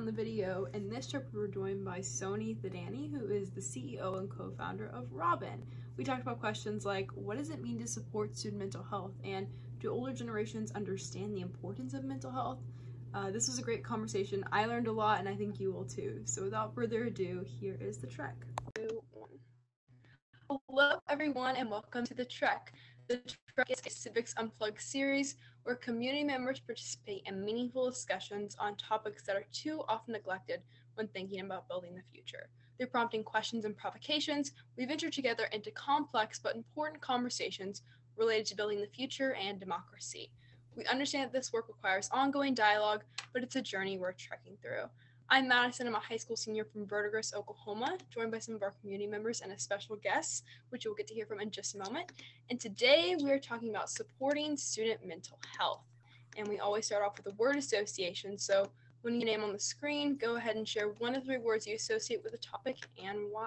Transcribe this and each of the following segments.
on the video. In this trip, we were joined by Soni Thadani, who is the CEO and co-founder of Robin. We talked about questions like, what does it mean to support student mental health? And do older generations understand the importance of mental health? This was a great conversation. I learned a lot, and I think you will too. So without further ado, here is the Trek. 2, 1. Hello, everyone, and welcome to the Trek. The Trek is a Civics Unplugged series where community members participate in meaningful discussions on topics that are too often neglected when thinking about building the future. Through prompting questions and provocations, we venture together into complex but important conversations related to building the future and democracy. We understand that this work requires ongoing dialogue, but it's a journey worth trekking through. I'm Madison. I'm a high school senior from Verdigris, Oklahoma, joined by some of our community members and a special guest, which you'll get to hear from in just a moment. And today we are talking about supporting student mental health. And we always start off with a word association. So when you name on the screen, go ahead and share 1 of 3 words you associate with the topic and why.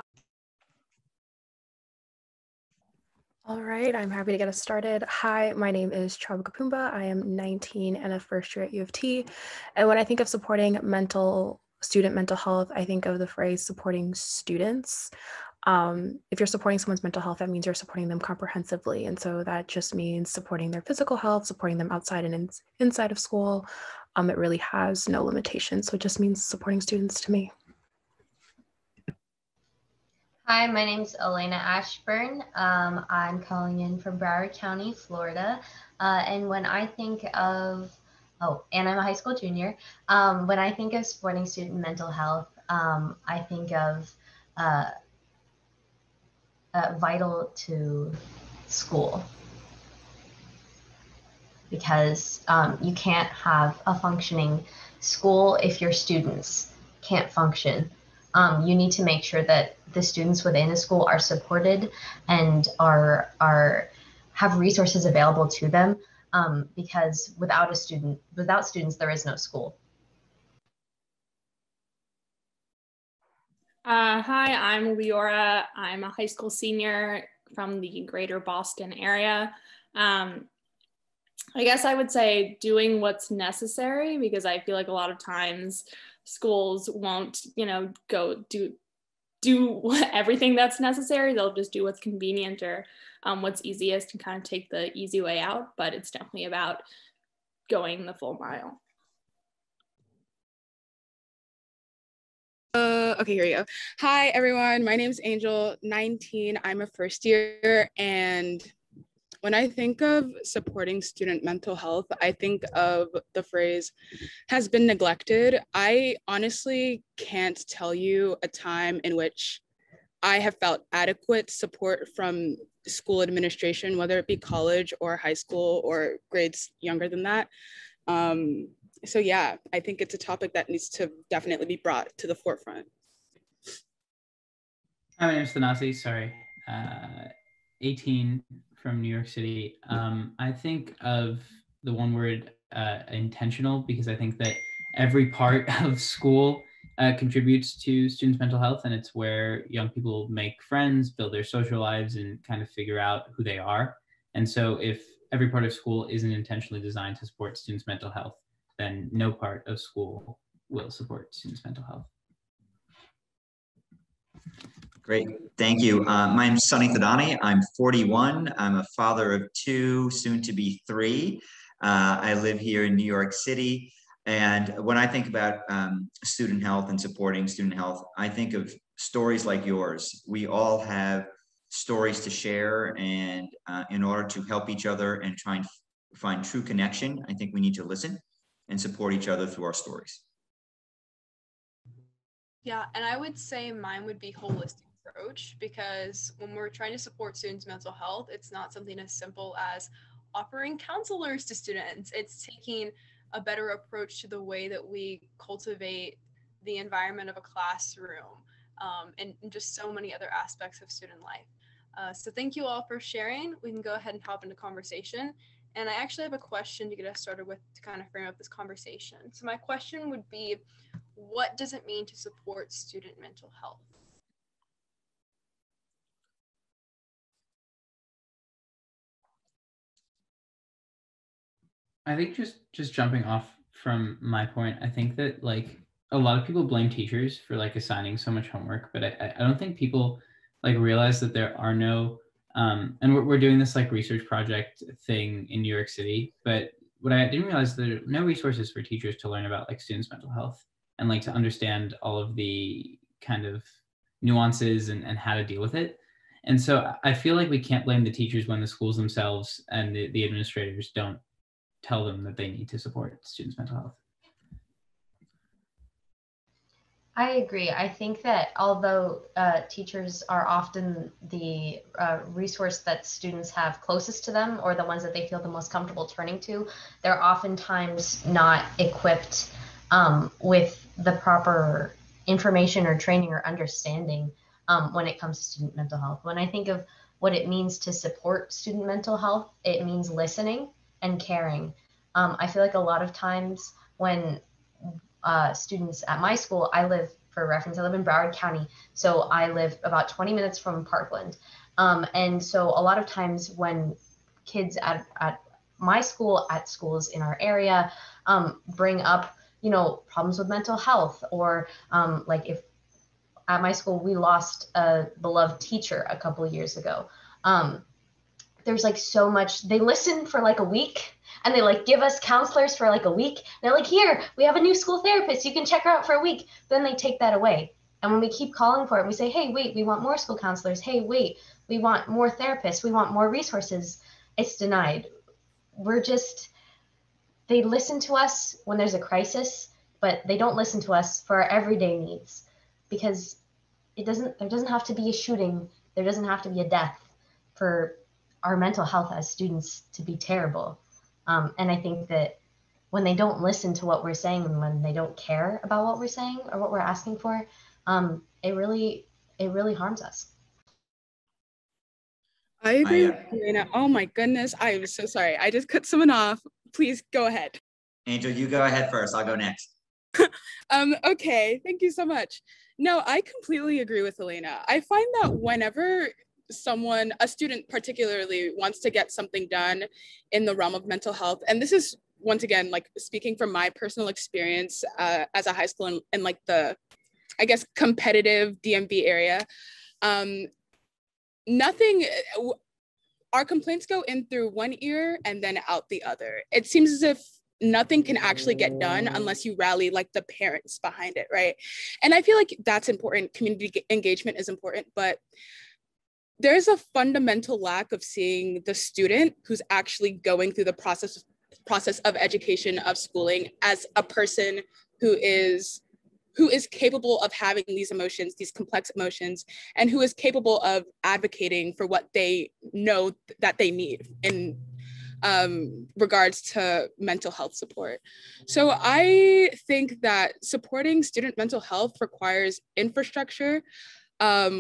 All right, I'm happy to get us started. Hi, my name is Chaba Kapumba. I am 19 and a first year at U of T. And when I think of supporting student mental health, I think of the phrase supporting students. If you're supporting someone's mental health, that means you're supporting them comprehensively. And so that just means supporting their physical health, supporting them outside and inside of school. It really has no limitations. So it just means supporting students to me. Hi, my name is Elena Ashburn. I'm calling in from Broward County, Florida. And when I think of, and I'm a high school junior. When I think of supporting student mental health, I think of vital to school. Because you can't have a functioning school if your students can't function. You need to make sure that the students within a school are supported and have resources available to them, because without students, there is no school. Hi, I'm Leora. I'm a high school senior from the greater Boston area. I guess I would say doing what's necessary, because I feel like a lot of times schools won't, go do everything that's necessary. They'll just do what's convenient or what's easiest and kind of take the easy way out. But it's definitely about going the full mile. Okay, here we go. Hi, everyone. My name is Angel, 19. I'm a first year. And when I think of supporting student mental health, I think of the phrase has been neglected. I honestly can't tell you a time in which I have felt adequate support from school administration, whether it be college or high school or grades younger than that. So yeah, I think it's a topic that needs to definitely be brought to the forefront. Hi, my name is Thanasi, 18 from New York City. I think of the one word intentional, because I think that every part of school contributes to students' mental health, and it's where young people make friends, build their social lives, and kind of figure out who they are. And so if every part of school isn't intentionally designed to support students' mental health, then no part of school will support students' mental health. Great, thank you. My name's Sunny Thadani. I'm 41. I'm a father of 2, soon to be 3. I live here in New York City. And when I think about student health and supporting student health, I think of stories like yours. We all have stories to share, and in order to help each other and try and find true connection, I think we need to listen and support each other through our stories. Yeah, and I would say mine would be holistic approach, because when we're trying to support students' mental health, it's not something as simple as offering counselors to students. It's taking a better approach to the way that we cultivate the environment of a classroom, and just so many other aspects of student life. So thank you all for sharing. We can go ahead and hop into conversation. And I actually have a question to get us started with to kind of frame up this conversation. So my question would be, what does it mean to support student mental health? I think just jumping off from my point, I think that a lot of people blame teachers for like assigning so much homework, but I don't think people like realize that there are no, and we're doing this like research project thing in New York City, but what I didn't realize, there are no resources for teachers to learn about like students' mental health and like to understand all of the kind of nuances and how to deal with it. And so I feel like we can't blame the teachers when the schools themselves and the administrators don't tell them that they need to support students' mental health. I agree. I think that although teachers are often the resource that students have closest to them, or the ones that they feel the most comfortable turning to, they're oftentimes not equipped with the proper information or training or understanding when it comes to student mental health. When I think of what it means to support student mental health, it means listening and caring. I feel like a lot of times when students at my school, for reference, I live in Broward County, so I live about 20 minutes from Parkland. And so a lot of times when kids at my school, at schools in our area, bring up, problems with mental health, or like if at my school we lost a beloved teacher a couple of years ago, there's like so much, they listen for like a week, and they like give us counselors for like a week. They're like, here, we have a new school therapist, you can check her out for a week. Then they take that away. And when we keep calling for it, we say, hey, wait, we want more school counselors. Hey, wait, we want more therapists. We want more resources. It's denied. They listen to us when there's a crisis, but they don't listen to us for our everyday needs, because there doesn't have to be a shooting. There doesn't have to be a death for our mental health as students to be terrible. And I think that when they don't listen to what we're saying, and when they don't care about what we're saying or what we're asking for, it really harms us. I agree with Elena. Oh my goodness, I am so sorry. I just cut someone off. Please go ahead. Angel, you go ahead first. I'll go next. Okay, thank you so much. No, I completely agree with Elena. I find that whenever a student particularly, wants to get something done in the realm of mental health, and this is once again like speaking from my personal experience as a high school in like the, I guess, competitive DMV area, our complaints go in through one ear and then out the other. It seems as if nothing can actually get done unless you rally like the parents behind it, right? And I feel like that's important. Community engagement is important, but there's a fundamental lack of seeing the student who's actually going through the process of education, of schooling, as a person who is capable of having these emotions, these complex emotions, and who is capable of advocating for what they know that they need in regards to mental health support. So I think that supporting student mental health requires infrastructure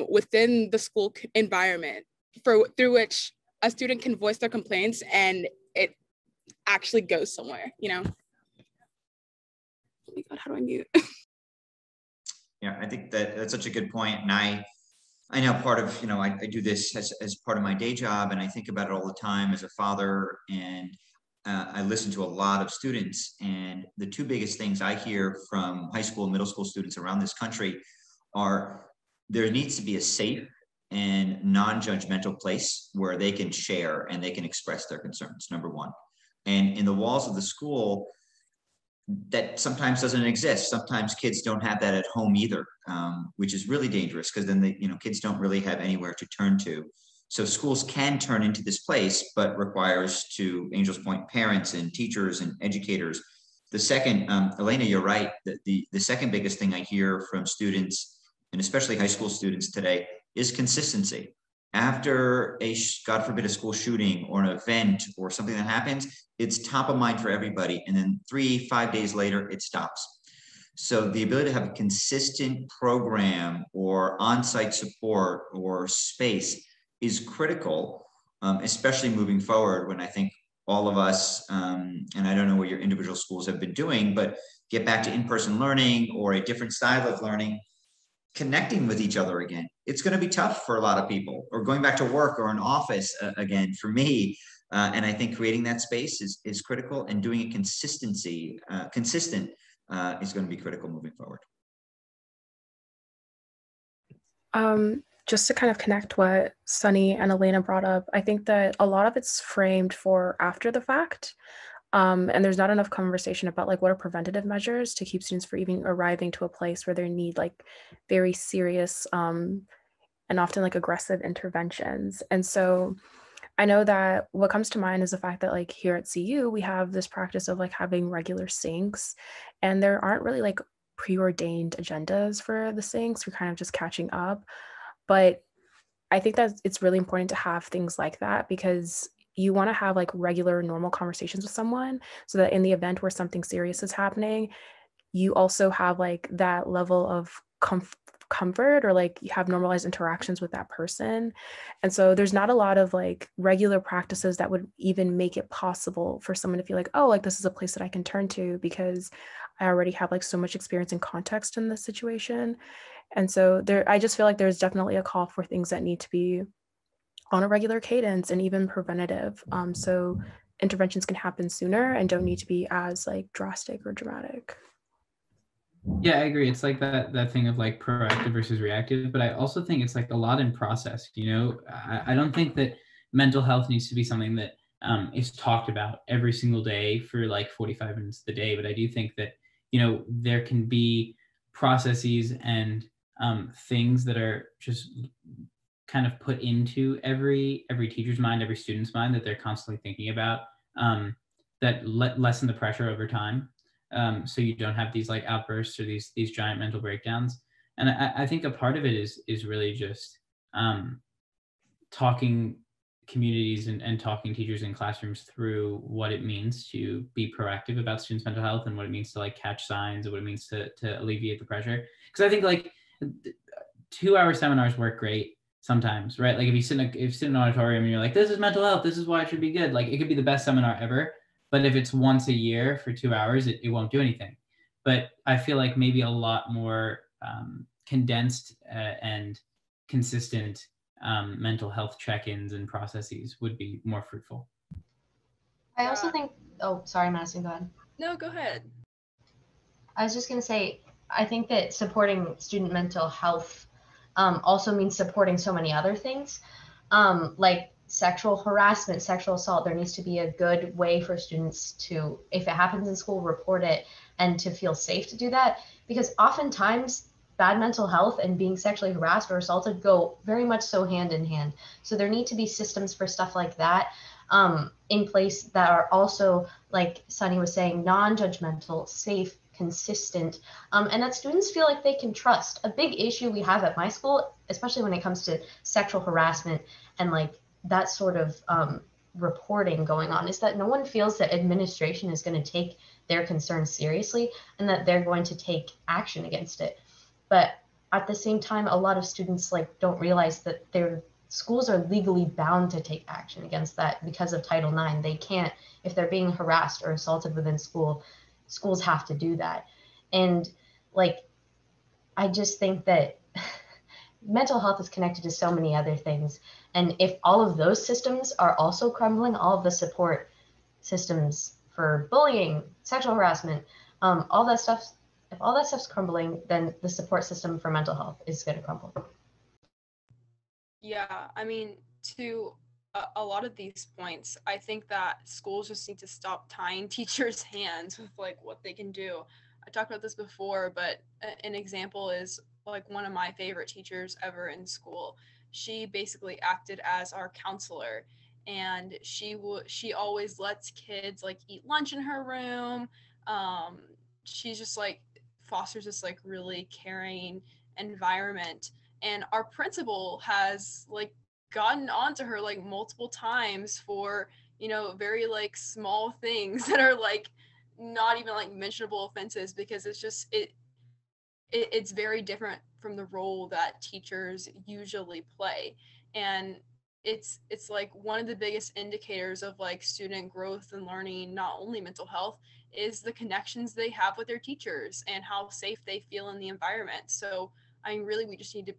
within the school environment through which a student can voice their complaints and it actually goes somewhere, Oh my God, how do I mute? Yeah, I think that's such a good point. And I know part of, I do this as part of my day job, and I think about it all the time as a father, and I listen to a lot of students. And the two biggest things I hear from high school and middle school students around this country are, there needs to be a safe and non-judgmental place where they can share and they can express their concerns, number one. And in the walls of the school, that sometimes doesn't exist. Sometimes kids don't have that at home either, which is really dangerous, because then kids don't really have anywhere to turn to. So schools can turn into this place, but requires, to Angel's point, parents and teachers and educators. The second, Elena, you're right. The second biggest thing I hear from students, and especially high school students today, is consistency. After God forbid, a school shooting or an event or something that happens, it's top of mind for everybody. And then 3-5 days later, it stops. So the ability to have a consistent program or on-site support or space is critical, especially moving forward, when I think all of us, and I don't know what your individual schools have been doing, but get back to in-person learning or a different style of learning, connecting with each other again. It's going to be tough for a lot of people, or going back to work or an office again for me. And I think creating that space is critical, and doing it consistent is going to be critical moving forward. Just to kind of connect what Sunny and Elena brought up, I think that a lot of it's framed for after the fact. And there's not enough conversation about like what are preventative measures to keep students from even arriving to a place where they need like very serious and often like aggressive interventions. And so I know that what comes to mind is the fact that like here at CU, we have this practice of like having regular syncs, and there aren't really like preordained agendas for the syncs. We're kind of just catching up. But I think that it's really important to have things like that, because you want to have like regular normal conversations with someone so that in the event where something serious is happening, you also have like that level of comfort, or like you have normalized interactions with that person. And so there's not a lot of like regular practices that would even make it possible for someone to feel like, oh, like this is a place that I can turn to because I already have like so much experience and context in this situation. And so I just feel like there's definitely a call for things that need to be on a regular cadence and even preventative. So interventions can happen sooner and don't need to be as like drastic or dramatic. Yeah, I agree. It's like that thing of like proactive versus reactive, but I also think it's like a lot in process. I don't think that mental health needs to be something that is talked about every single day for like 45 minutes a day. But I do think that, there can be processes and things that are just kind of put into every teacher's mind, every student's mind, that they're constantly thinking about, that lessen the pressure over time. So you don't have these like outbursts or these giant mental breakdowns. And I think a part of it is really just talking communities and talking teachers in classrooms through what it means to be proactive about students' mental health, and what it means to like catch signs, and what it means to alleviate the pressure. Because I think like 2-hour seminars work great sometimes, right? Like if you sit in an auditorium and you're like, this is mental health, this is why it should be good. Like it could be the best seminar ever. But if it's once a year for 2 hours, it won't do anything. But I feel like maybe a lot more condensed and consistent mental health check-ins and processes would be more fruitful. I also think, oh, sorry, Madison, go ahead. No, go ahead. I was just going to say, I think that supporting student mental health also means supporting so many other things, like sexual harassment, sexual assault. There needs to be a good way for students to, if it happens in school, report it, and to feel safe to do that. Because oftentimes bad mental health and being sexually harassed or assaulted go very much so hand in hand. So there need to be systems for stuff like that in place that are also, like Sunny was saying, non-judgmental, safe, consistent, and that students feel like they can trust. A big issue we have at my school, especially when it comes to sexual harassment and like that sort of reporting going on, is that no one feels that administration is going to take their concerns seriously and that they're going to take action against it. But at the same time, a lot of students like don't realize that their schools are legally bound to take action against that because of Title IX. They can't, if they're being harassed or assaulted within school, schools have to do that. And like, I just think that mental health is connected to so many other things. And if all of those systems are also crumbling, all of the support systems for bullying, sexual harassment, all that stuff, if all that stuff's crumbling, then the support system for mental health is going to crumble. Yeah, I mean, to a lot of these points, I think that schools just need to stop tying teachers' hands with like what they can do. I talked about this before, but an example is like one of my favorite teachers ever in school. She basically acted as our counselor, and she always lets kids like eat lunch in her room. She's just like fosters this like really caring environment. And our principal has like gotten onto her like multiple times for, very like small things that are like not even like mentionable offenses, because it's just it's very different from the role that teachers usually play. And it's like one of the biggest indicators of like student growth and learning, not only mental health, is the connections they have with their teachers and how safe they feel in the environment. So I mean, really, we just need to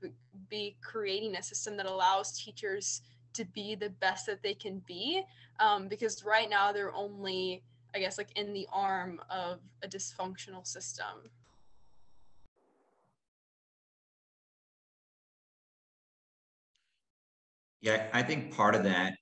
be creating a system that allows teachers to be the best that they can be, because right now they're only, I guess, like in the arm of a dysfunctional system. Yeah, I think part of that,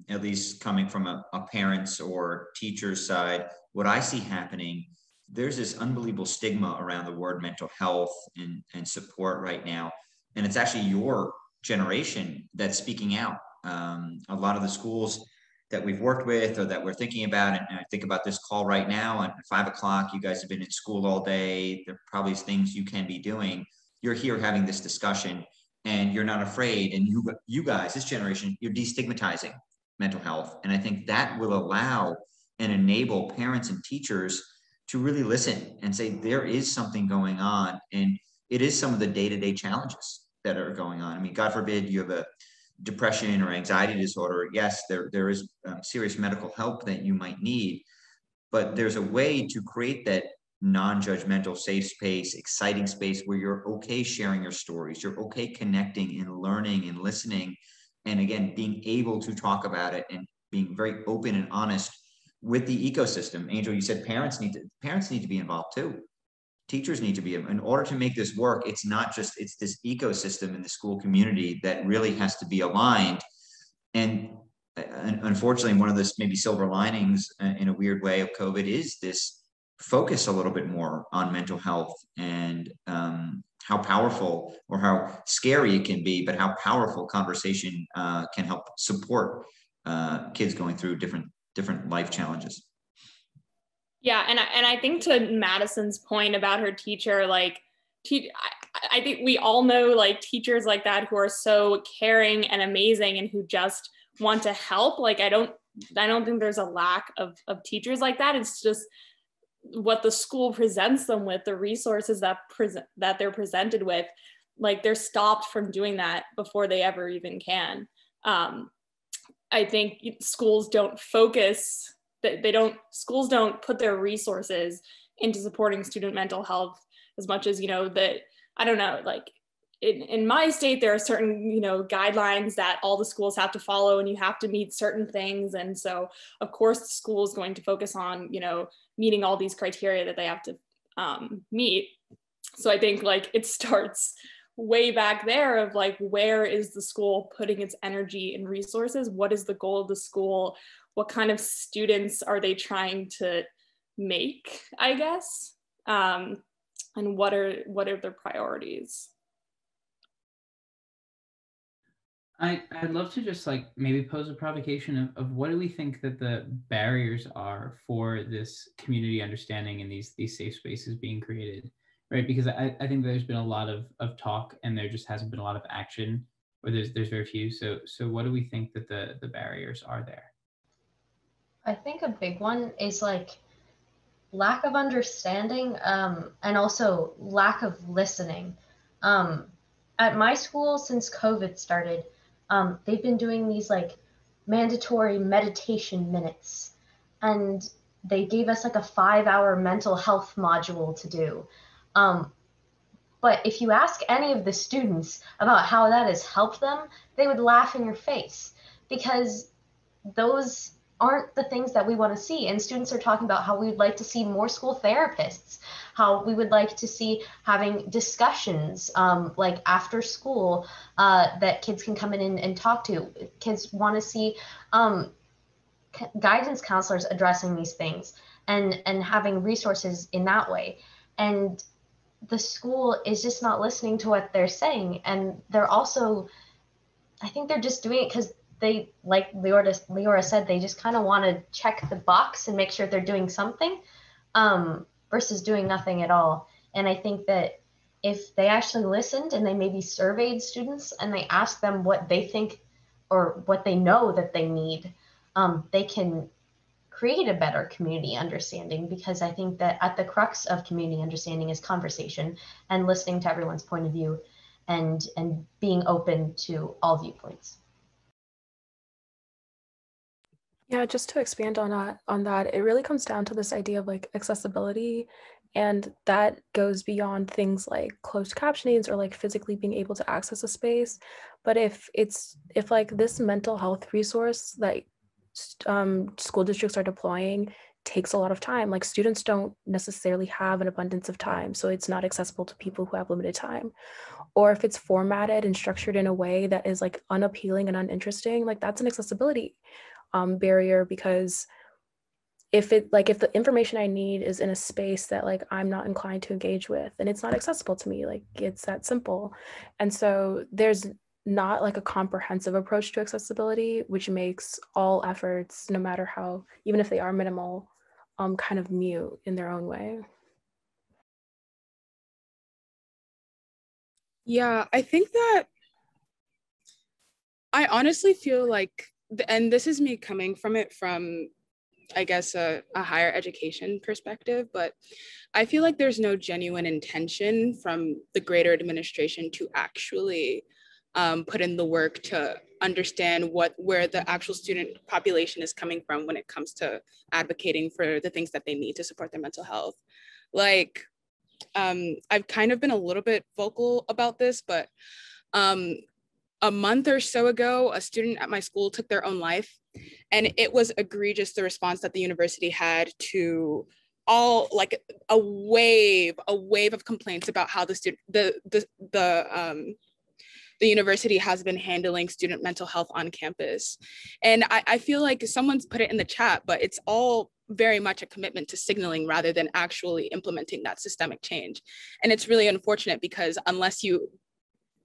at least coming from a parent's or teacher's side, what I see happening, there's this unbelievable stigma around the word mental health and support right now. And it's actually your generation that's speaking out. A lot of the schools that we've worked with or that we're thinking about, and I think about this call right now at 5 o'clock, you guys have been in school all day. There probably is things you can be doing. You're here having this discussion and you're not afraid. And you guys, this generation, you're destigmatizing mental health. And I think that will allow and enable parents and teachers to really listen and say, there is something going on. And it is some of the day-to-day challenges that are going on. I mean, God forbid you have a depression or anxiety disorder. Yes, there is serious medical help that you might need, but there's a way to create that non-judgmental, safe space, exciting space where you're okay sharing your stories, you're okay connecting and learning and listening, and again, being able to talk about it and being very open and honest with the ecosystem. Angel, you said parents need to be involved too. Teachers need to be, in order to make this work. It's not just, it's this ecosystem in the school community that really has to be aligned. And unfortunately, one of the maybe silver linings in a weird way of COVID is this focus a little bit more on mental health and how powerful or how scary it can be, but how powerful conversation can help support kids going through different life challenges. Yeah, and I think to Madison's point about her teacher, like, I think we all know like teachers like that who are so caring and amazing and who just want to help. Like, I don't think there's a lack of teachers like that. It's just what the school presents them with, the resources that they're presented with, like they're stopped from doing that before they ever even can. I think schools don't focus. Schools don't put their resources into supporting student mental health as much as, that, I don't know, like in my state, there are certain, guidelines that all the schools have to follow and you have to meet certain things. And so of course the school is going to focus on, meeting all these criteria that they have to meet. So I think like it starts way back there of like, where is the school putting its energy and resources? What is the goal of the school? What kind of students are they trying to make, I guess? And what are their priorities? I'd love to just like maybe pose a provocation of what do we think that the barriers are for this community understanding and these safe spaces being created, right? Because I think there's been a lot of talk and there just hasn't been a lot of action, or there's very few. So what do we think that the barriers are there? I think a big one is like lack of understanding and also lack of listening. At my school, since COVID started, they've been doing these like mandatory meditation minutes, and they gave us like a 5-hour mental health module to do. But if you ask any of the students about how that has helped them, they would laugh in your face, because those aren't the things that we want to see. And students are talking about how we would like to see more school therapists, how we would like to see having discussions like after school that kids can come in and talk to. Kids want to see guidance counselors addressing these things and having resources in that way. And the school is just not listening to what they're saying. And they're also, I think they're just doing it because they, like Leora said, they just kind of want to check the box and make sure they're doing something versus doing nothing at all. And I think that if they actually listened and they maybe surveyed students and they asked them what they think or what they know that they need, they can create a better community understanding, because I think that at the crux of community understanding is conversation and listening to everyone's point of view and being open to all viewpoints. Yeah, just to expand on that, it really comes down to this idea of like accessibility, and that goes beyond things like closed captionings or like physically being able to access a space. But if like this mental health resource that school districts are deploying takes a lot of time. Like students don't necessarily have an abundance of time, so it's not accessible to people who have limited time. Or if it's formatted and structured in a way that is like unappealing and uninteresting, like that's an accessibility barrier, because if the information I need is in a space that like I'm not inclined to engage with, then it's not accessible to me. Like it's that simple. And so there's not like a comprehensive approach to accessibility, which makes all efforts, no matter how, even if they are minimal, kind of mute in their own way. Yeah, I think that I honestly feel like, and this is me coming from it from, I guess, a higher education perspective, but I feel like there's no genuine intention from the greater administration to actually put in the work to understand where the actual student population is coming from when it comes to advocating for the things that they need to support their mental health. Like, I've kind of been a little bit vocal about this, but a month or so ago, a student at my school took their own life, and it was egregious, the response that the university had to all, like a wave of complaints about how the university has been handling student mental health on campus. And I feel like someone's put it in the chat, but it's all very much a commitment to signaling rather than actually implementing that systemic change. And it's really unfortunate, because unless you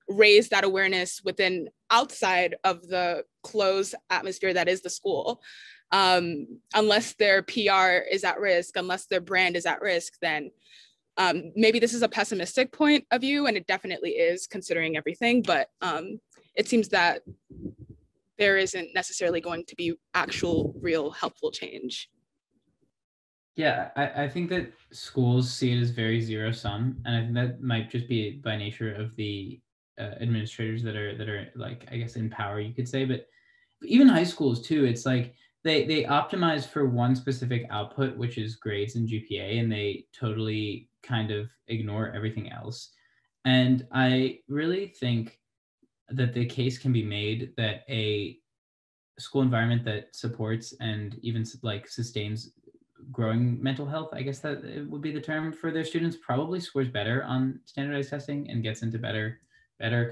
raise that awareness outside of the closed atmosphere that is the school, unless their PR is at risk, unless their brand is at risk, then maybe this is a pessimistic point of view, and it definitely is considering everything, but it seems that there isn't necessarily going to be actual, real, helpful change. Yeah, I think that schools see it as very zero sum, and I think that might just be by nature of the administrators that are like, I guess, in power, you could say. But even high schools too, it's like they optimize for one specific output, which is grades and GPA, and they totally kind of ignore everything else. And I really think that the case can be made that a school environment that supports and even like sustains growing mental health, I guess that it would be the term, for their students, probably scores better on standardized testing and gets into better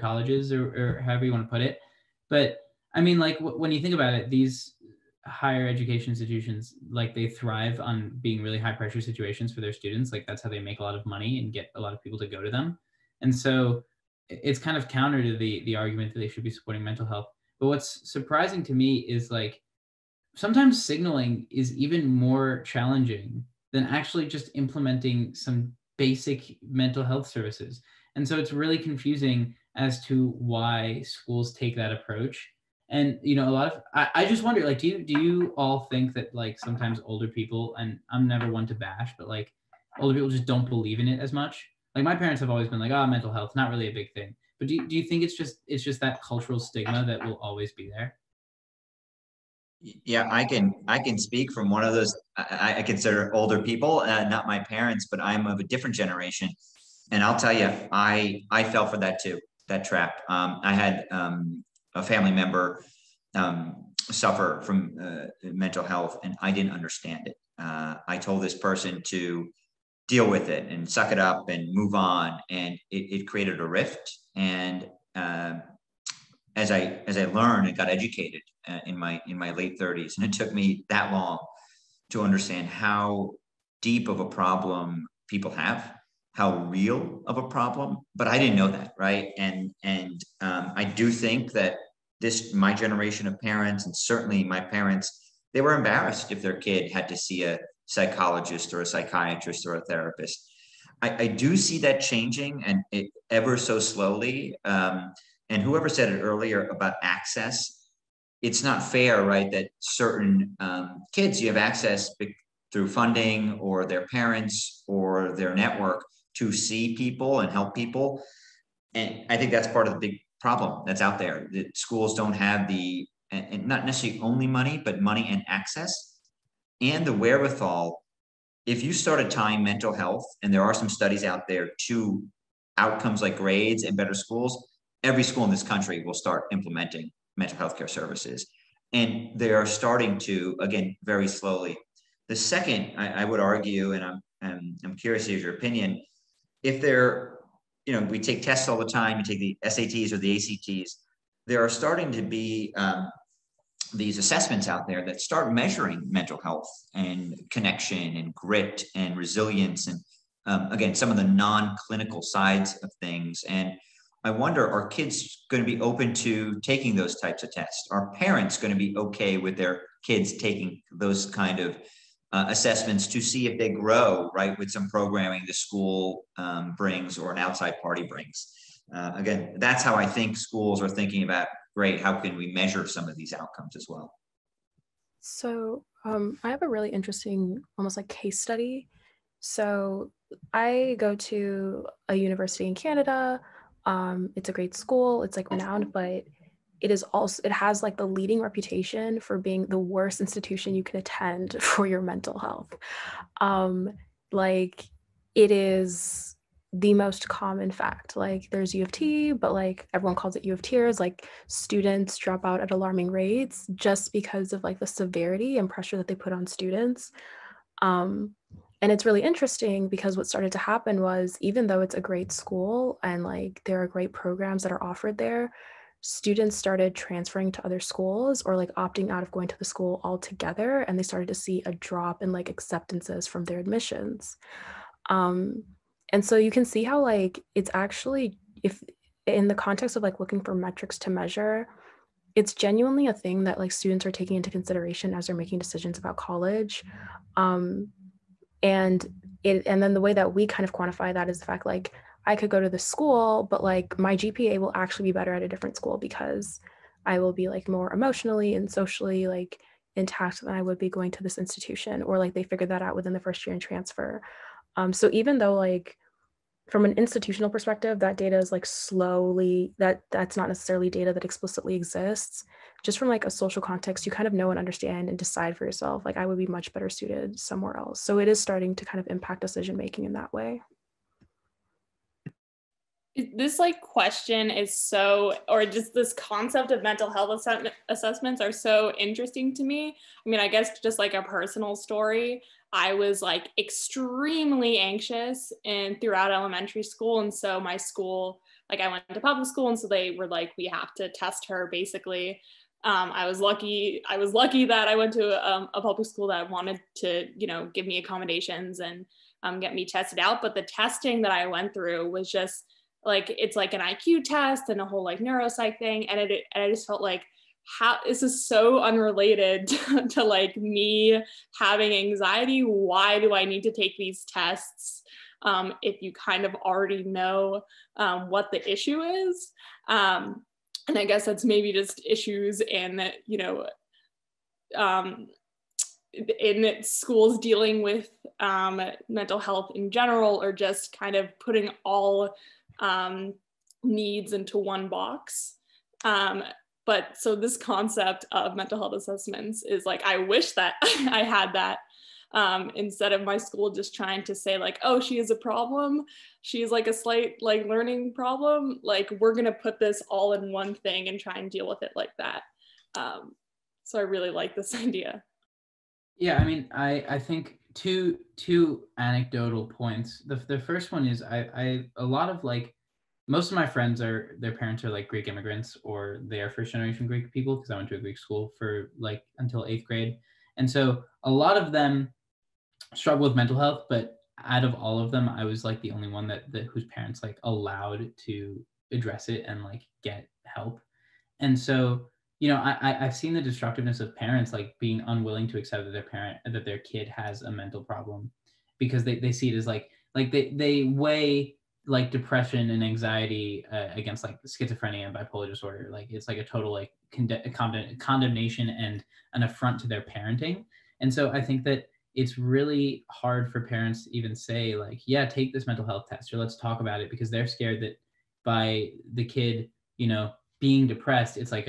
colleges, or however you want to put it. But I mean, like when you think about it, these higher education institutions, like they thrive on being really high pressure situations for their students. Like that's how they make a lot of money and get a lot of people to go to them. And so it's kind of counter to the argument that they should be supporting mental health. But what's surprising to me is like sometimes signaling is even more challenging than actually just implementing some basic mental health services. And so it's really confusing as to why schools take that approach. And, you know, a lot of, I just wonder, like, do you all think that like sometimes older people, and I'm never one to bash, but like older people just don't believe in it as much? Like my parents have always been like, oh, mental health, not really a big thing. But do you think it's just that cultural stigma that will always be there? Yeah, I can speak from one of those. I consider older people, not my parents, but I'm of a different generation, and I'll tell you, I fell for that too, that trap. I had a family member suffer from mental health, and I didn't understand it. I told this person to deal with it and suck it up and move on, and it created a rift. And as I learned and got educated in my late 30s, and it took me that long to understand how deep of a problem people have, how real of a problem. But I didn't know that, right? And I do think that my generation of parents, and certainly my parents, they were embarrassed if their kid had to see a psychologist or a psychiatrist or a therapist. I do see that changing, and it ever so slowly. And whoever said it earlier about access, it's not fair, right? That certain kids, you have access through funding or their parents or their network to see people and help people. And I think that's part of the big problem that's out there. That schools don't have and not necessarily only money, but money and access and the wherewithal. If you started tying mental health, and there are some studies out there, to outcomes like grades and better schools, every school in this country will start implementing mental health care services. And they are starting to, again, very slowly. The second, I would argue, and I'm curious to hear your opinion, if they're, we take tests all the time, you take the SATs or the ACTs, there are starting to be these assessments out there that start measuring mental health and connection and grit and resilience and again, some of the non-clinical sides of things. And I wonder, are kids going to be open to taking those types of tests? Are parents going to be okay with their kids taking those kind of assessments to see if they grow, right, with some programming the school brings or an outside party brings? Again, that's how I think schools are thinking about, great, how can we measure some of these outcomes as well? So I have a really interesting, almost like case study. So I go to a university in Canada. It's a great school. It's like renowned, but it has like the leading reputation for being the worst institution you can attend for your mental health. Like it is the most common fact. Like there's U of T, but like everyone calls it U of Tears. Like students drop out at alarming rates just because of like the severity and pressure that they put on students. And it's really interesting because what started to happen was, even though it's a great school and like there are great programs that are offered there, students started transferring to other schools or like opting out of going to the school altogether. And they started to see a drop in like acceptances from their admissions. And so you can see how like it's actually, if in the context of like looking for metrics to measure, it's genuinely a thing that like students are taking into consideration as they're making decisions about college. And then the way that we kind of quantify that is the fact like I could go to the school, but like my GPA will actually be better at a different school because I will be like more emotionally and socially like intact than I would be going to this institution, or like they figured that out within the first year and transfer. So even though like from an institutional perspective, that data is like slowly, that's not necessarily data that explicitly exists. Just from like a social context, you kind of know and understand and decide for yourself, like I would be much better suited somewhere else. So it is starting to kind of impact decision-making in that way. This like question is so, or just this concept of mental health assessments are so interesting to me. I mean, I guess just like a personal story, I was like extremely anxious and throughout elementary school. And so my school, like I went to public school, and so they were like, we have to test her basically. I was lucky that I went to a public school that wanted to, give me accommodations and get me tested out. But the testing that I went through was just like, it's like an IQ test and a whole like neuropsych thing. And I just felt like, how this is so unrelated to like me having anxiety. Why do I need to take these tests if you kind of already know what the issue is? And I guess that's maybe just issues in, in schools dealing with mental health in general, or just kind of putting all needs into one box. But so this concept of mental health assessments is like, I wish that I had that instead of my school just trying to say like, oh, she has a problem. She's like a slight like learning problem. Like we're going to put this all in one thing and try and deal with it like that. So I really like this idea. Yeah, I mean, I think two anecdotal points. The first one is I a lot of like, most of my friends their parents are like Greek immigrants, or they are first generation Greek people, because I went to a Greek school for like until 8th grade. And so a lot of them struggle with mental health, but out of all of them, I was like the only one that whose parents like allowed to address it and like get help. And so, I've seen the destructiveness of parents like being unwilling to accept that their kid has a mental problem, because they see it as like they weigh like depression and anxiety against like schizophrenia and bipolar disorder. Like it's like a total like condemnation and an affront to their parenting. And so I think that it's really hard for parents to even say like, yeah, take this mental health test, or let's talk about it, because they're scared that by the kid, being depressed, it's like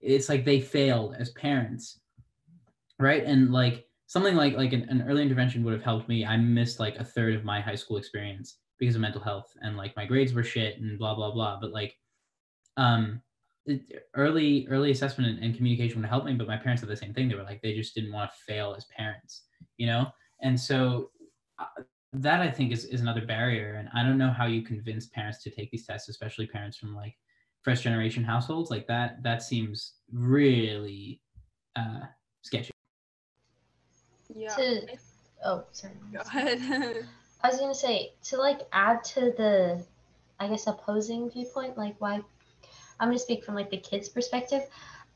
it's like they failed as parents, right? And like something like an early intervention would have helped me. I missed like a third of my high school experience because of mental health, and like my grades were shit and blah blah blah. But like early assessment and communication would help me, but my parents did the same thing. They were like, they just didn't want to fail as parents, you know? And so that I think is another barrier. And I don't know how you convince parents to take these tests, especially parents from like first generation households. Like that seems really sketchy. Yeah. Oh, sorry. Go ahead. I was gonna say, to like add to the, I guess, opposing viewpoint, like why, I'm gonna speak from like the kids' perspective.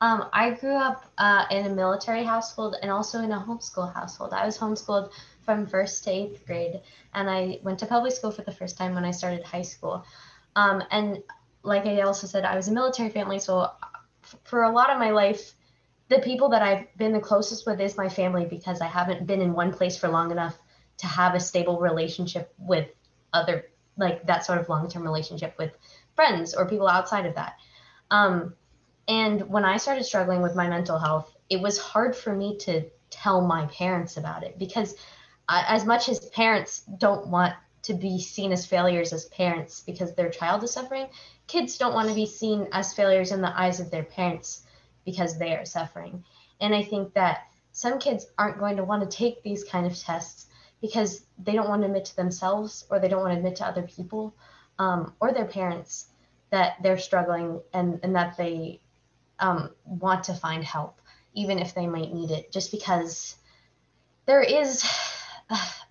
I grew up in a military household and also in a homeschool household. I was homeschooled from 1st to 8th grade, and I went to public school for the first time when I started high school. And like I also said, I was a military family, so for a lot of my life, the people that I've been the closest with is my family, because I haven't been in one place for long enough to have a stable relationship with other, like that sort of long-term relationship with friends or people outside of that. And when I started struggling with my mental health, it was hard for me to tell my parents about it, because as much as parents don't want to be seen as failures as parents because their child is suffering, kids don't want to be seen as failures in the eyes of their parents because they are suffering. And I think that some kids aren't going to want to take these kind of tests because they don't want to admit to themselves, or they don't want to admit to other people, or their parents, that they're struggling, and that they want to find help, even if they might need it, just because there is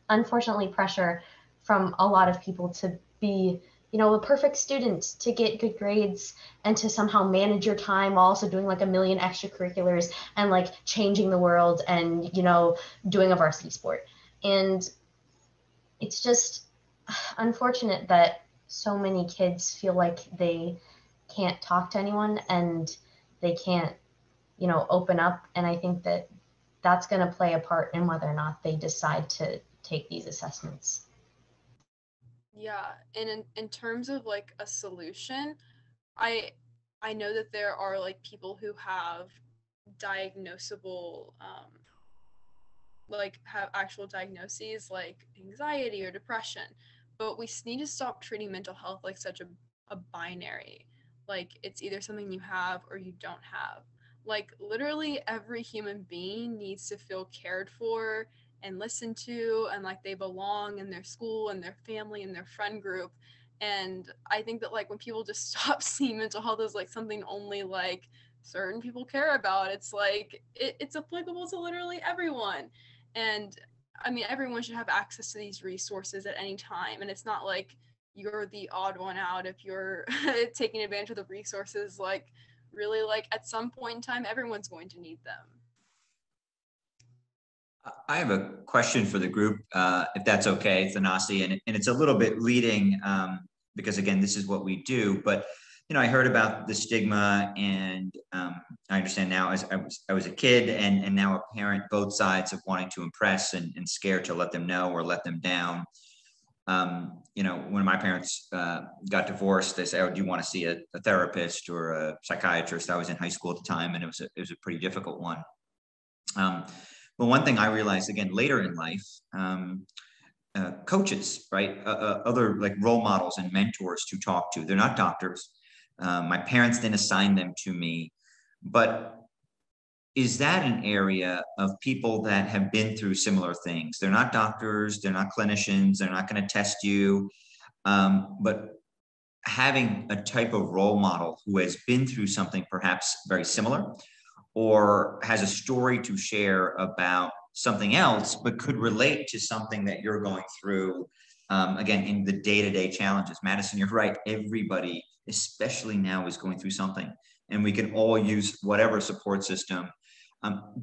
unfortunately pressure from a lot of people to be, you know, a perfect student, to get good grades, and to somehow manage your time while also doing like a million extracurriculars and like changing the world and, you know, doing a varsity sport. And it's just unfortunate that so many kids feel like they can't talk to anyone and they can't, you know, open up. And I think that that's going to play a part in whether or not they decide to take these assessments. Yeah, and in terms of like a solution, I know that there are like people who have diagnosable like have actual diagnoses like anxiety or depression, but we need to stop treating mental health like such a binary. Like it's either something you have or you don't have. Like literally every human being needs to feel cared for and listened to, and like they belong in their school and their family and their friend group. And I think that like when people just stop seeing mental health as like something only like certain people care about, it's like it's applicable to literally everyone. And I mean, everyone should have access to these resources at any time. And it's not like you're the odd one out if you're taking advantage of the resources. Like, really, like at some point in time, everyone's going to need them. I have a question for the group, if that's okay, Thanasi, and it's a little bit leading, because again, this is what we do, but you know, I heard about the stigma, and I understand now, as I was a kid and now a parent, both sides of wanting to impress and scared to let them know or let them down. You know, when my parents got divorced, they said, "Oh, do you want to see a therapist or a psychiatrist?" I was in high school at the time, and it was a pretty difficult one. But one thing I realized again later in life, coaches, right, other like role models and mentors to talk to. They're not doctors. My parents didn't assign them to me, but is that an area of people that have been through similar things? They're not doctors, they're not clinicians, they're not going to test you, but having a type of role model who has been through something perhaps very similar, or has a story to share about something else, but could relate to something that you're going through, again, in the day-to-day challenges. Madison, you're right. Everybody, especially now, is going through something, and we can all use whatever support system.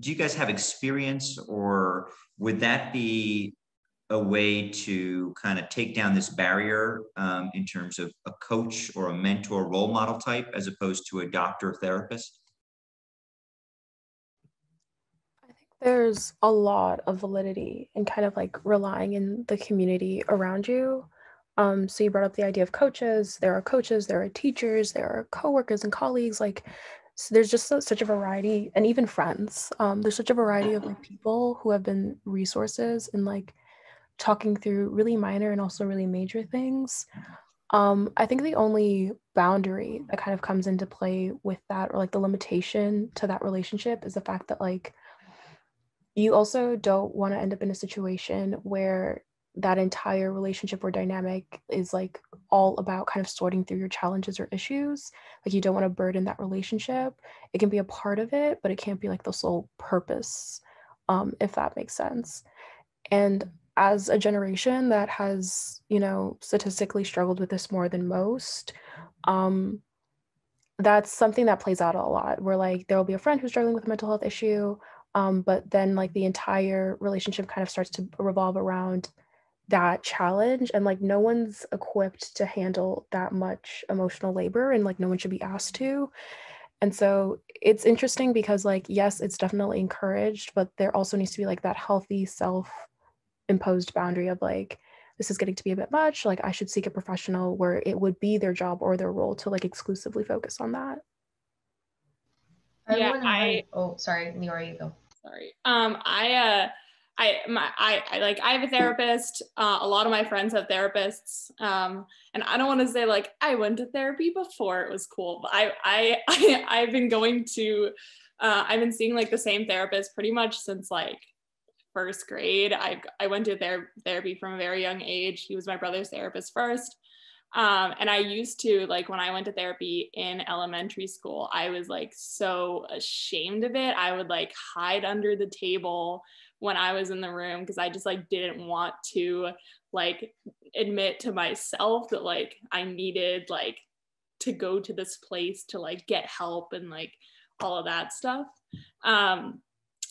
Do you guys have experience, or would that be a way to kind of take down this barrier in terms of a coach or a mentor role model type, as opposed to a doctor or therapist? There's a lot of validity in kind of like relying in the community around you. So you brought up the idea of coaches. There are coaches, there are teachers, there are coworkers and colleagues. Like, so there's just such a variety, and even friends. There's such a variety of like people who have been resources in like talking through really minor and also really major things. I think the only boundary that kind of comes into play with that, or like the limitation to that relationship, is the fact that like you also don't want to end up in a situation where that entire relationship or dynamic is like all about kind of sorting through your challenges or issues. Like you don't want to burden that relationship. It can be a part of it, but it can't be like the sole purpose, if that makes sense. And as a generation that has, you know, statistically struggled with this more than most, um, that's something that plays out a lot where like there will be a friend who's struggling with a mental health issue, but then like the entire relationship kind of starts to revolve around that challenge, and like no one's equipped to handle that much emotional labor, and like no one should be asked to. And so it's interesting because like yes, it's definitely encouraged, but there also needs to be like that healthy self imposed boundary of like, this is getting to be a bit much, like I should seek a professional, where it would be their job or their role to like exclusively focus on that. I want to. Oh, sorry, Leora, you go. Sorry. I have a therapist. A lot of my friends have therapists, and I don't want to say like I went to therapy before it was cool, but I've been going to, I've been seeing like the same therapist pretty much since like first grade. I went to therapy from a very young age. He was my brother's therapist first. And I used to, like, when I went to therapy in elementary school, I was like so ashamed of it. I would like hide under the table when I was in the room because I just like didn't want to like admit to myself that like I needed like to go to this place to like get help and like all of that stuff.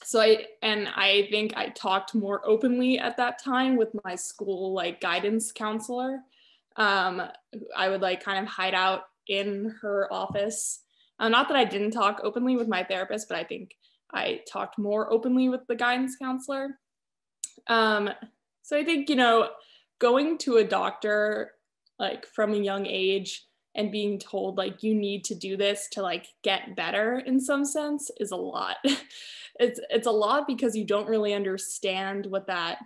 So I think I talked more openly at that time with my school like guidance counselor. I would like kind of hide out in her office. Not that I didn't talk openly with my therapist, but I think I talked more openly with the guidance counselor. So I think, you know, going to a doctor like from a young age and being told like you need to do this to like get better in some sense is a lot. It's a lot because you don't really understand what that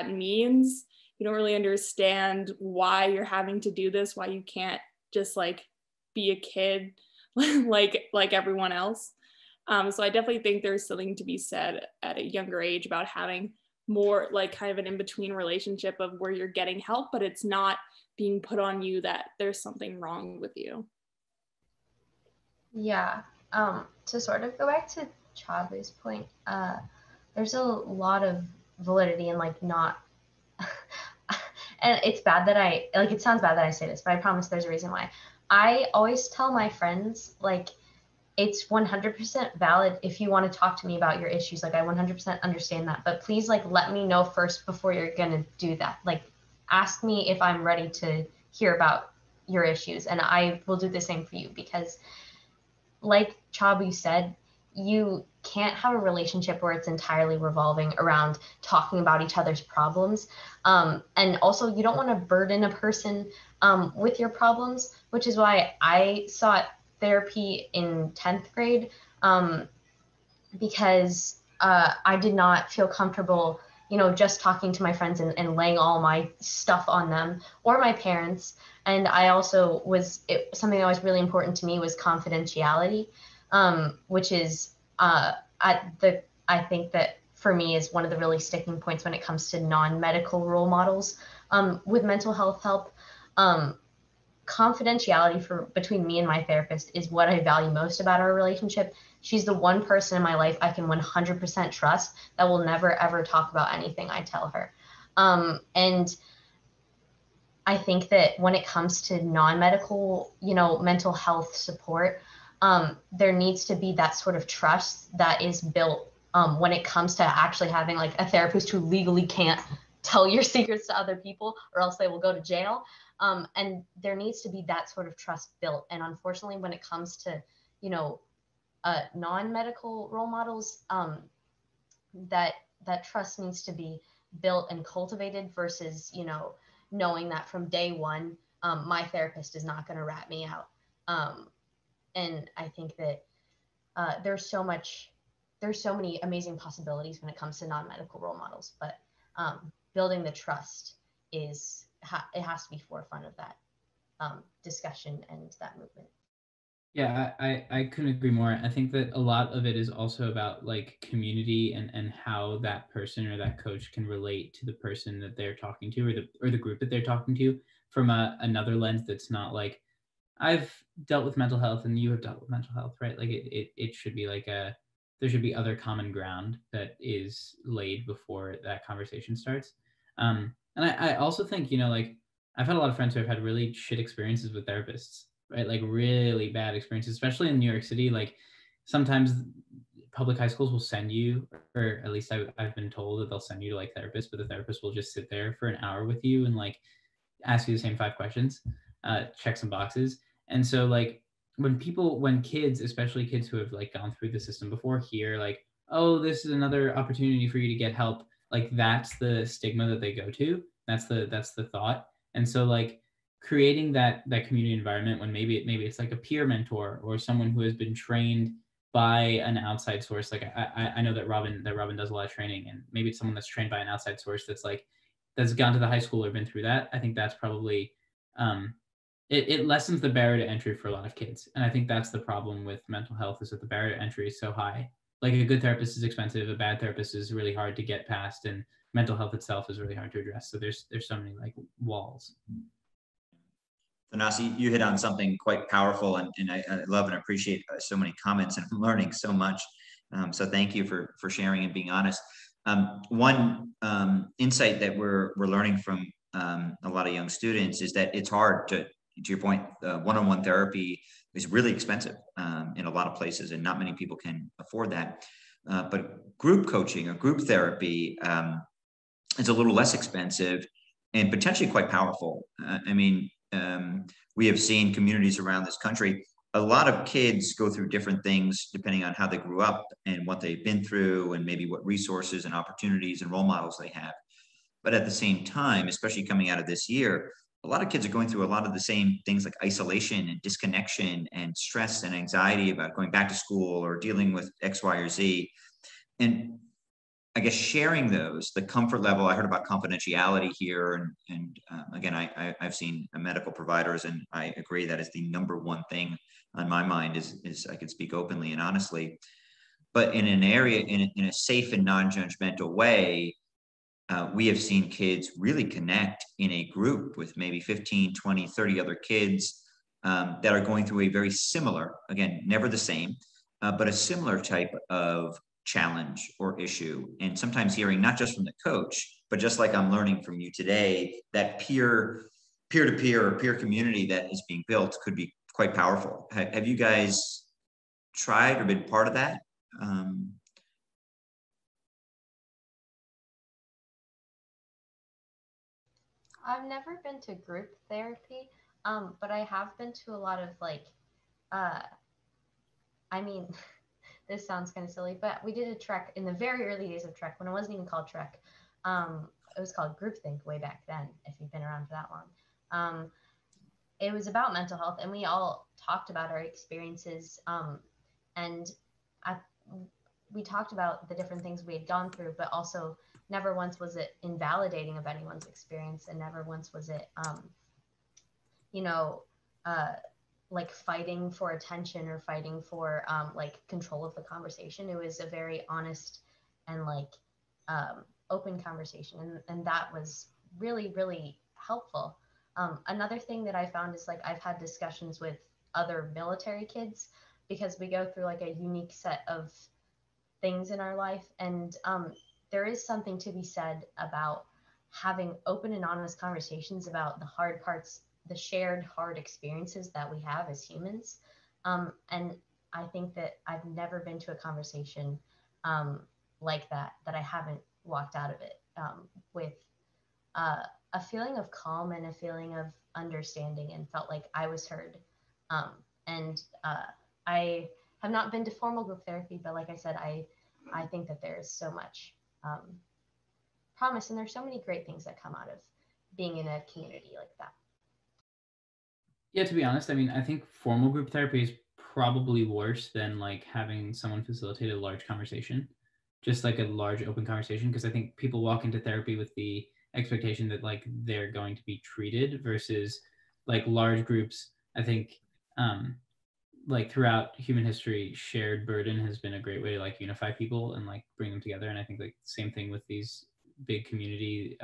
means. You don't really understand why you're having to do this, why you can't just like be a kid like everyone else. So I definitely think there's something to be said at a younger age about having more like kind of an in-between relationship of where you're getting help, but it's not being put on you that there's something wrong with you. Yeah. To sort of go back to Chabu's point, there's a lot of validity in like not and it's bad that I like, it sounds bad that I say this, but I promise there's a reason why. I always tell my friends like it's 100% valid if you want to talk to me about your issues. Like I 100% understand that, but please like let me know first before you're gonna do that. Like ask me if I'm ready to hear about your issues, and I will do the same for you, because like Chabu said, you can't have a relationship where it's entirely revolving around talking about each other's problems. And also, you don't want to burden a person with your problems, which is why I sought therapy in 10th grade, because I did not feel comfortable, you know, just talking to my friends and laying all my stuff on them or my parents. And I also something that was really important to me was confidentiality, which is I think that for me is one of the really sticking points when it comes to non-medical role models with mental health help. Confidentiality between me and my therapist is what I value most about our relationship. She's the one person in my life I can 100% trust that will never ever talk about anything I tell her. And I think that when it comes to non-medical, you know, mental health support, there needs to be that sort of trust that is built when it comes to actually having like a therapist who legally can't tell your secrets to other people or else they will go to jail. And there needs to be that sort of trust built. And unfortunately, when it comes to, you know, non-medical role models, that trust needs to be built and cultivated versus, you know, knowing that from day one, my therapist is not going to rat me out. And I think that there's so many amazing possibilities when it comes to non-medical role models, but building the trust is it has to be forefront of that discussion and that movement. Yeah, I couldn't agree more. I think that a lot of it is also about like community and how that person or that coach can relate to the person that they're talking to, or the group that they're talking to, from another lens that's not like, I've dealt with mental health and you have dealt with mental health, right? Like it should be like there should be other common ground that is laid before that conversation starts. And I also think, like I've had a lot of friends who have had really shit experiences with therapists, right? Like really bad experiences, especially in New York City. Like sometimes public high schools will send you, or at least I've been told that they'll send you to like therapists, but the therapist will just sit there for an hour with you and like ask you the same 5 questions, check some boxes. And so like when kids, especially kids who have like gone through the system before, hear like, oh, this is another opportunity for you to get help, like that's the stigma that they go to. That's the thought. And so like creating that community environment when maybe it's like a peer mentor or someone who has been trained by an outside source. Like I know that Robin does a lot of training, and maybe it's someone that's trained by an outside source that's gone to the high school or been through that. I think that's probably it lessens the barrier to entry for a lot of kids. And I think that's the problem with mental health, is that the barrier to entry is so high. Like a good therapist is expensive, a bad therapist is really hard to get past, and mental health itself is really hard to address. So there's so many like walls. Thanasi, you hit on something quite powerful, and I love and appreciate so many comments, and I'm learning so much. So thank you for sharing and being honest. One insight that we're learning from a lot of young students is that it's hard to your point, one-on-one therapy is really expensive in a lot of places, and not many people can afford that. But group coaching or group therapy is a little less expensive and potentially quite powerful. We have seen communities around this country. A lot of kids go through different things depending on how they grew up and what they've been through, and maybe what resources and opportunities and role models they have. But at the same time, especially coming out of this year, a lot of kids are going through a lot of the same things, like isolation and disconnection and stress and anxiety about going back to school or dealing with X, Y, or Z. And I guess sharing those, the comfort level, I heard about confidentiality here. And again, I've seen medical providers, and I agree that is the number one thing on my mind is I can speak openly and honestly. But in an area, in a safe and non-judgmental way, we have seen kids really connect in a group with maybe 15, 20, 30 other kids that are going through a very similar, again, never the same, but a similar type of challenge or issue. And sometimes hearing not just from the coach, but just like I'm learning from you today, that peer-to-peer or peer community that is being built could be quite powerful. Have you guys tried or been part of that? I've never been to group therapy, but I have been to a lot of this sounds kind of silly, but we did a trek in the very early days of Trek, when it wasn't even called Trek. It was called Groupthink way back then, if you've been around for that long. It was about mental health, and we all talked about our experiences, and we talked about the different things we had gone through, but also never once was it invalidating of anyone's experience, and never once was it, like fighting for attention or fighting for control of the conversation. It was a very honest and open conversation, and that was really, really helpful. Another thing that I found is I've had discussions with other military kids, because we go through a unique set of things in our life, and there is something to be said about having open and honest conversations about the hard parts, the shared hard experiences that we have as humans. And I think that I've never been to a conversation like that I haven't walked out of it with a feeling of calm and a feeling of understanding, and felt like I was heard. I have not been to formal group therapy, but like I said, I think that there is so much promise, and there's so many great things that come out of being in a community like that. Yeah, to be honest, I think formal group therapy is probably worse than having someone facilitate a large conversation, just a large open conversation. Because I think people walk into therapy with the expectation that like they're going to be treated versus like large groups. I think like throughout human history, shared burden has been a great way to like unify people and like bring them together. And I think like same thing with these big community,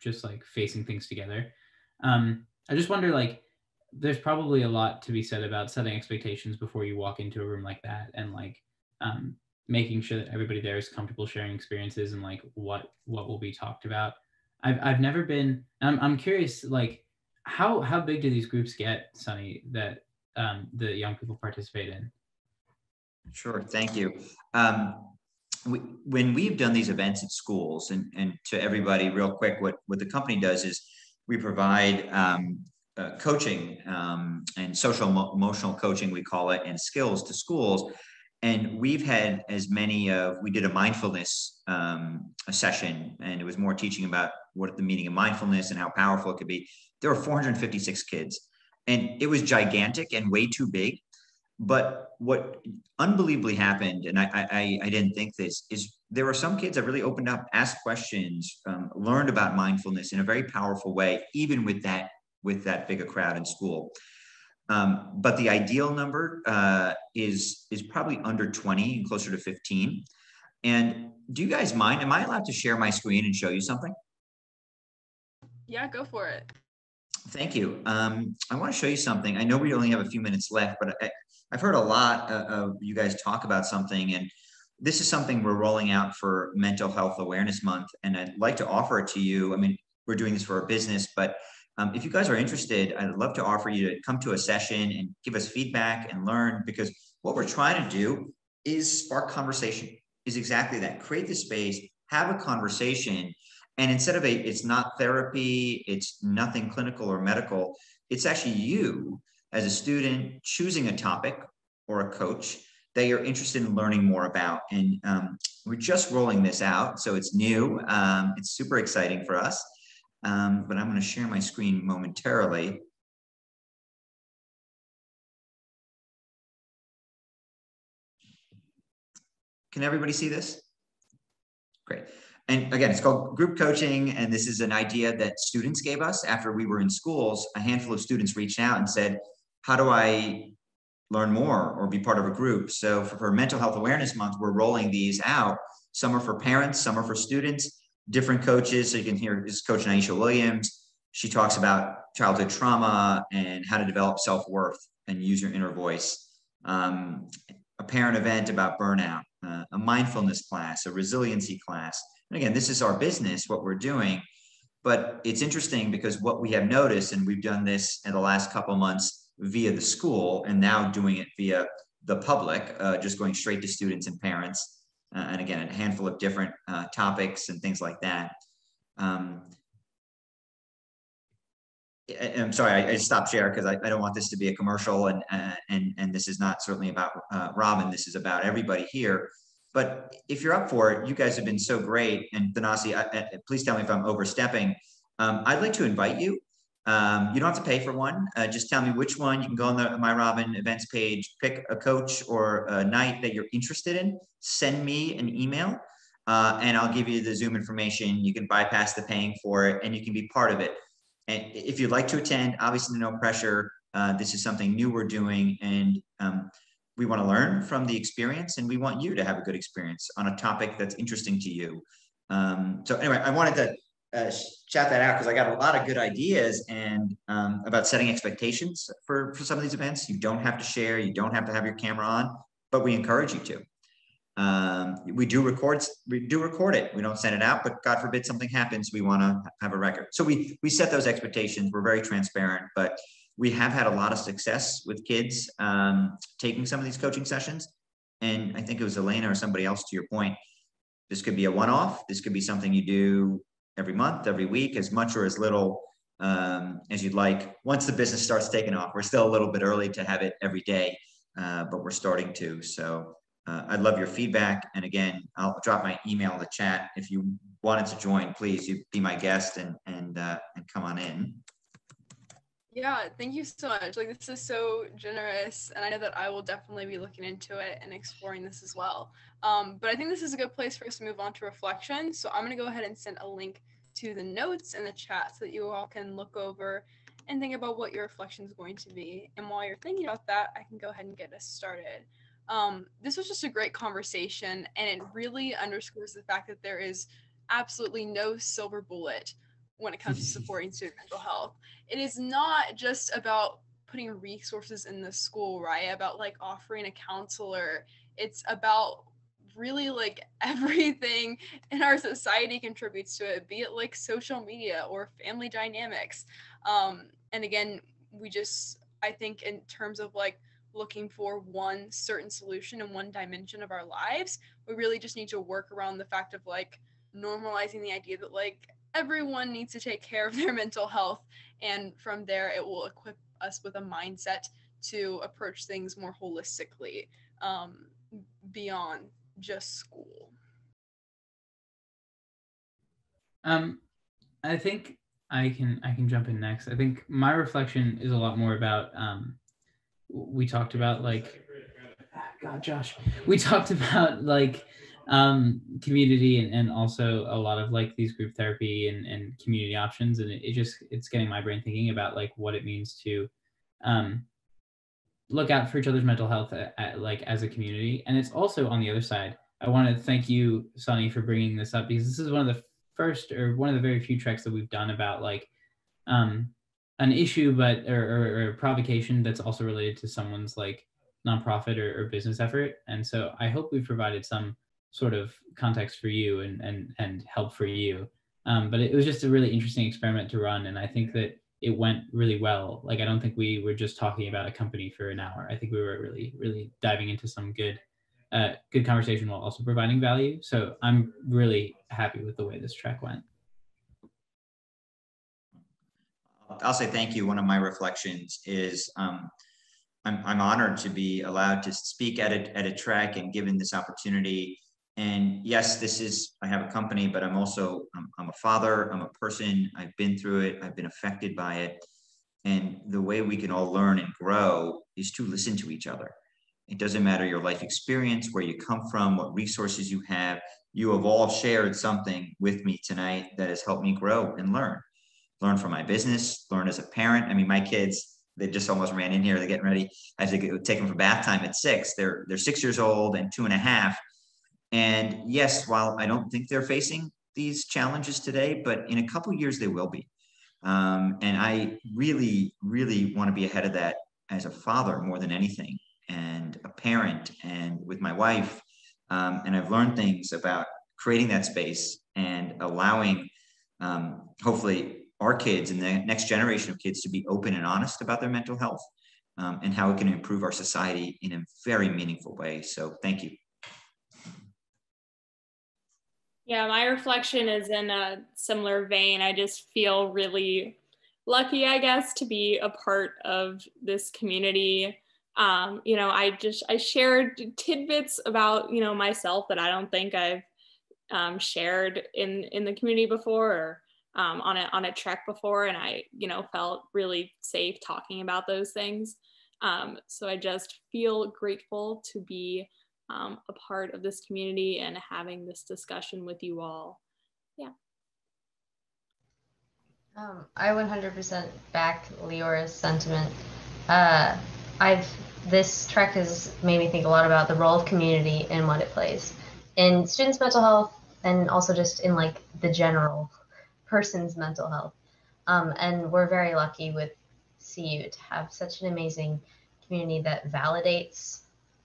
just like facing things together. I just wonder, like, there's probably a lot to be said about setting expectations before you walk into a room like that, and like making sure that everybody there is comfortable sharing experiences and like what will be talked about. I've never been. I'm curious, like, how big do these groups get, Sunny, that the young people participate in? Sure, thank you. When we've done these events at schools, and to everybody real quick, what the company does is we provide coaching and social emotional coaching, we call it, and skills to schools. And we've had as many of, we did a mindfulness a session, and it was more teaching about what the meaning of mindfulness and how powerful it could be. There were 456 kids, and it was gigantic and way too big. But what unbelievably happened, and I didn't think this, is there were some kids that really opened up, asked questions, learned about mindfulness in a very powerful way, even with that big a crowd in school. But the ideal number is probably under 20 and closer to 15. And do you guys mind? Am I allowed to share my screen and show you something? Yeah, go for it. Thank you. I want to show you something. I know we only have a few minutes left, but I've heard a lot of you guys talk about something, and this is something we're rolling out for Mental Health Awareness Month, and I'd like to offer it to you. I mean, we're doing this for our business, but if you guys are interested, I'd love to offer you to come to a session and give us feedback and learn, because what we're trying to do is spark conversation, is exactly that. Create the space, have a conversation. And instead of it's not therapy, it's nothing clinical or medical, it's actually you as a student choosing a topic or a coach that you're interested in learning more about. And we're just rolling this out, so it's new. It's super exciting for us. But I'm going to share my screen momentarily. Can everybody see this? Great. And again, it's called group coaching. And this is an idea that students gave us after we were in schools. A handful of students reached out and said, how do I learn more or be part of a group? So for Mental Health Awareness Month, we're rolling these out. Some are for parents, some are for students, different coaches. So you can hear this is Coach Naisha Williams. She talks about childhood trauma and how to develop self-worth and use your inner voice. A parent event about burnout, a mindfulness class, a resiliency class. And again, this is our business, what we're doing. But it's interesting because what we have noticed, and we've done this in the last couple of months via the school, and now doing it via the public, just going straight to students and parents. And again, a handful of different topics and things like that. I'm sorry, I stopped share because I don't want this to be a commercial, and this is not certainly about Robin. This is about everybody here. But if you're up for it, you guys have been so great. And Thanasi, please tell me if I'm overstepping. I'd like to invite you. You don't have to pay for one. Just tell me which one. You can go on the My Robin events page, pick a coach or a night that you're interested in, send me an email, and I'll give you the Zoom information. You can bypass the paying for it, and you can be part of it. And if you'd like to attend, obviously no pressure. This is something new we're doing, and we want to learn from the experience, and we want you to have a good experience on a topic that's interesting to you. So anyway, I wanted to shout that out because I got a lot of good ideas and about setting expectations for some of these events. You don't have to share, you don't have to have your camera on, but we encourage you to. We do record it. We don't send it out, but God forbid something happens, we want to have a record. So we set those expectations. We're very transparent, but we have had a lot of success with kids taking some of these coaching sessions. And I think it was Elena or somebody else, to your point, this could be a one-off. This could be something you do every month, every week, as much or as little as you'd like. Once the business starts taking off, we're still a little bit early to have it every day, but we're starting to. So I'd love your feedback. And again, I'll drop my email in the chat. If you wanted to join, please, you be my guest and come on in. Yeah, thank you so much. Like, this is so generous, and I know that I will definitely be looking into it and exploring this as well. But I think this is a good place for us to move on to reflection. So I'm going to go ahead and send a link to the notes in the chat so that you all can look over and think about what your reflection is going to be. And while you're thinking about that, I can go ahead and get us started. This was just a great conversation, and it really underscores the fact that there is absolutely no silver bullet when it comes to supporting student mental health. It is not just about putting resources in the school, right? About like offering a counselor. It's about really like everything in our society contributes to it, be it like social media or family dynamics. And again, I think in terms of like looking for one certain solution in one dimension of our lives, we really just need to work around the fact of like normalizing the idea that like everyone needs to take care of their mental health. And from there, it will equip us with a mindset to approach things more holistically, beyond just school. I think I can jump in next. I think my reflection is a lot more about we talked about like God, Josh. We talked about like community and also a lot of like these group therapy and community options, and it's getting my brain thinking about like what it means to look out for each other's mental health like as a community. And it's also on the other side. I want to thank you, Sunny, for bringing this up, because this is one of the first or one of the very few treks that we've done about like an issue, but or a provocation that's also related to someone's like nonprofit or business effort. And so I hope we've provided some sort of context for you and help for you. But it was just a really interesting experiment to run, and I think that it went really well. Like, I don't think we were just talking about a company for an hour. I think we were really, really diving into some good conversation while also providing value. So I'm really happy with the way this track went. I'll say thank you. One of my reflections is I'm honored to be allowed to speak at a track and given this opportunity. And yes, I have a company, but I'm a father, I'm a person, I've been through it, I've been affected by it. And the way we can all learn and grow is to listen to each other. It doesn't matter your life experience, where you come from, what resources you have. You have all shared something with me tonight that has helped me grow and learn from my business, learn as a parent. I mean, my kids, they just almost ran in here. They're getting ready. I had to take them for bath time at 6. They're 6 years old and 2.5. And yes, while I don't think they're facing these challenges today, but in a couple of years they will be. And I really, really want to be ahead of that as a father more than anything, and a parent, and with my wife. And I've learned things about creating that space and allowing, hopefully, our kids and the next generation of kids to be open and honest about their mental health, and how it can improve our society in a very meaningful way. So thank you. Yeah, my reflection is in a similar vein. I just feel really lucky, I guess, to be a part of this community. I shared tidbits about, myself that I don't think I've shared in the community before, or on a trek before, and I felt really safe talking about those things. So I just feel grateful to be a part of this community and having this discussion with you all. Yeah. I 100% back Leora's sentiment. This trek has made me think a lot about the role of community and what it plays in students' mental health, and also just in like the general person's mental health. And we're very lucky with CU to have such an amazing community that validates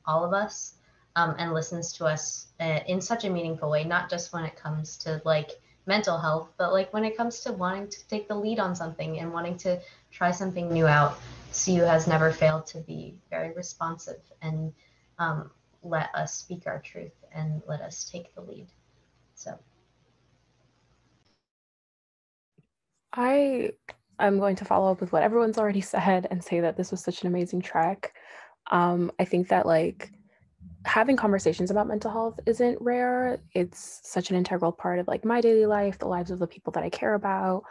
all of us, and listens to us in such a meaningful way, not just when it comes to like mental health, but like when it comes to wanting to take the lead on something and wanting to try something new out. CU has never failed to be very responsive and let us speak our truth and let us take the lead. So I'm going to follow up with what everyone's already said and say that this was such an amazing track. I think that like having conversations about mental health isn't rare. It's such an integral part of like my daily life, the lives of the people that I care about,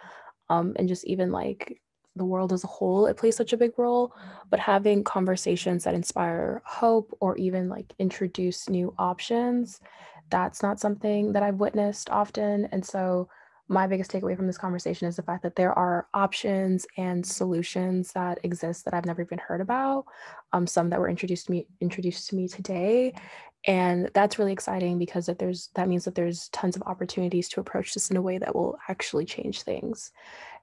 and just even like the world as a whole. It plays such a big role. But having conversations that inspire hope or even like introduce new options, that's not something that I've witnessed often. And so my biggest takeaway from this conversation is the fact that there are options and solutions that exist that I've never even heard about. Some that were introduced to me today. And that's really exciting because that means that there's tons of opportunities to approach this in a way that will actually change things.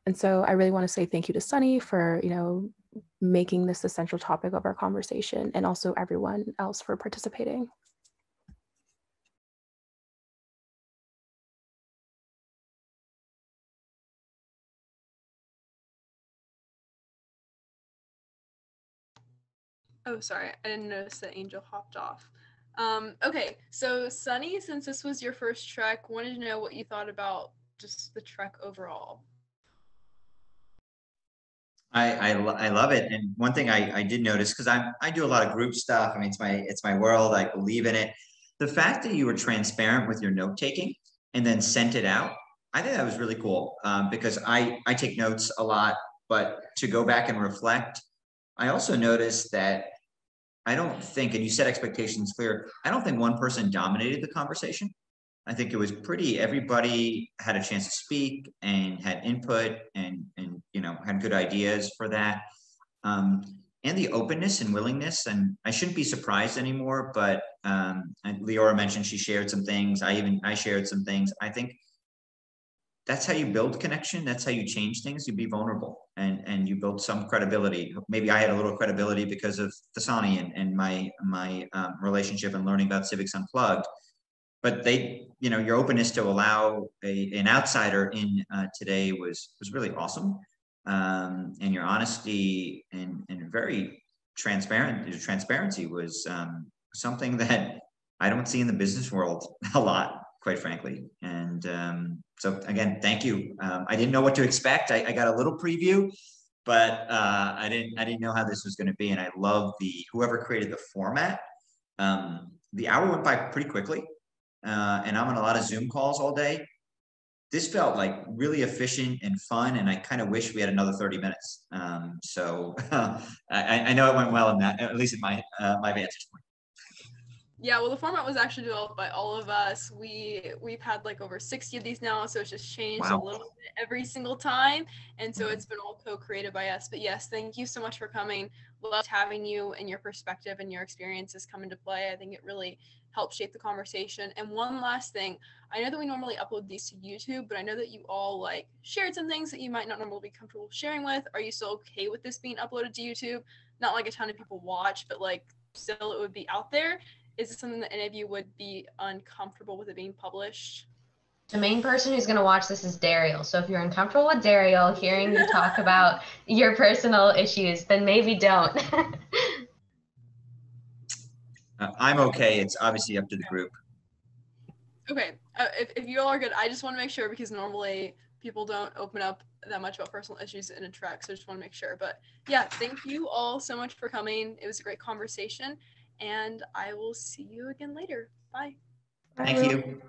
And so I really want to say thank you to Sunny for, making this the central topic of our conversation, and also everyone else for participating. Oh, sorry, I didn't notice that Angel hopped off. Okay, so Sunny, since this was your first trek, wanted to know what you thought about just the trek overall. I love it. And one thing I did notice, because I do a lot of group stuff. I mean, it's my world. I believe in it. The fact that you were transparent with your note taking and then sent it out, I think that was really cool, because I take notes a lot, but to go back and reflect, I also noticed that I don't think, and you set expectations clear, I don't think one person dominated the conversation. I think it was everybody had a chance to speak and had input and had good ideas for that. And the openness and willingness, and I shouldn't be surprised anymore, but Leora mentioned she shared some things. I shared some things. I think that's how you build connection. That's how you change things. You be vulnerable and you build some credibility. Maybe I had a little credibility because of Dasani and my relationship and learning about Civics Unplugged. But your openness to allow an outsider in today was really awesome. And your honesty and very transparency was something that I don't see in the business world a lot, quite frankly. And so again, thank you. I didn't know what to expect. I got a little preview, but I didn't know how this was going to be. And I love whoever created the format. The hour went by pretty quickly. And I'm on a lot of Zoom calls all day. This felt like really efficient and fun, and I kind of wish we had another 30 minutes. So I know it went well in that, at least in my vantage point. Yeah, well, the format was actually developed by all of us. We've had like over 60 of these now, so it's just changed a little bit every single time, and so it's been all co-created by us. But yes, thank you so much for coming. Loved having you and your perspective and your experiences come into play. I think it really helped shape the conversation. And one last thing, I know that we normally upload these to YouTube, but I know that you all shared some things that you might not normally be comfortable sharing with. Are you still okay with this being uploaded to YouTube? Not like a ton of people watch, but still it would be out there. Is it something that any of you would be uncomfortable with it being published? The main person who's going to watch this is Daryl. So if you're uncomfortable with Daryl hearing you talk about your personal issues, then maybe don't. I'm okay. It's obviously up to the group. Okay. If you all are good, I just want to make sure, because normally people don't open up that much about personal issues in a trek. So I just want to make sure. But yeah, thank you all so much for coming. It was a great conversation. And I will see you again later. Bye. Thank you.